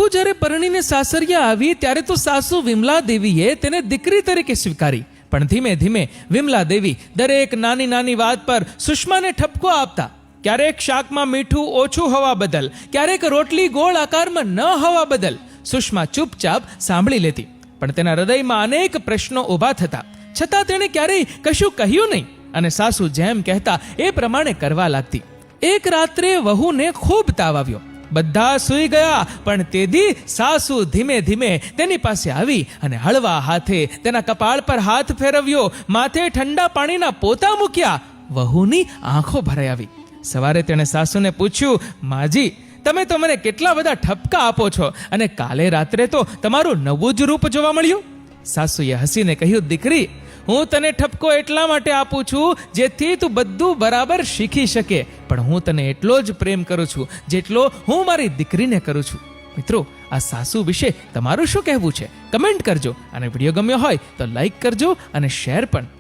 વહુ જ્યારે પરણીને સાસરિયા આવી ત્યારે તો સાસુ વિમલા દેવીએ તેને દીકરી તરીકે સ્વીકારી. પણ ધીમે ધીમે વિમલા દેવી દરેક નાની નાની વાત પર સુષ્માને ઠપકો આપતા. ક્યારેક શાકમાં મીઠું ઓછું હોવા બદલ, ક્યારેક રોટલી ગોળ આકારમાં ન હોવા બદલ સુષ્મા ચૂપચાપ સાંભળી લેતી. પણ તેના હૃદયમાં અનેક પ્રશ્નો ઊભા થતા, છતાં તેણે ક્યારેય કશું કહ્યું નહીં અને સાસુ જેમ કહેતા એ પ્રમાણે કરવા લાગતી. એક રાત્રે વહુને ખૂબ તાવ આવ્યો. બધા સૂઈ ગયા, પણ તેદી સાસુ ધીમે ધીમે તેની પાસે આવી અને હળવા હાથે તેના કપાળ પર હાથ ફેરવ્યો, માથે ઠંડા પાણીના પોતા મૂક્યા. વહુની આંખો ભરાઈ આવી. સવારે તેણે સાસુને પૂછ્યું, માજી, તમે તો મને કેટલા બધા ઠપકા આપો છો અને કાલે રાત્રે તો તમારું નવું જ રૂપ જોવા મળ્યું. સાસુએ હસીને કહ્યું, દીકરી, હું તને ઠપકો એટલા માટે આપું છું જેથી તું બધું બરાબર શીખી શકે. પણ હું તને એટલો જ પ્રેમ કરું છું જેટલો હું મારી દીકરીને કરું છું. મિત્રો, આ સાસુ વિશે તમારું શું કહેવું છે? કમેન્ટ કરજો અને વિડીયો ગમ્યો હોય તો લાઈક કરજો અને શેર પણ.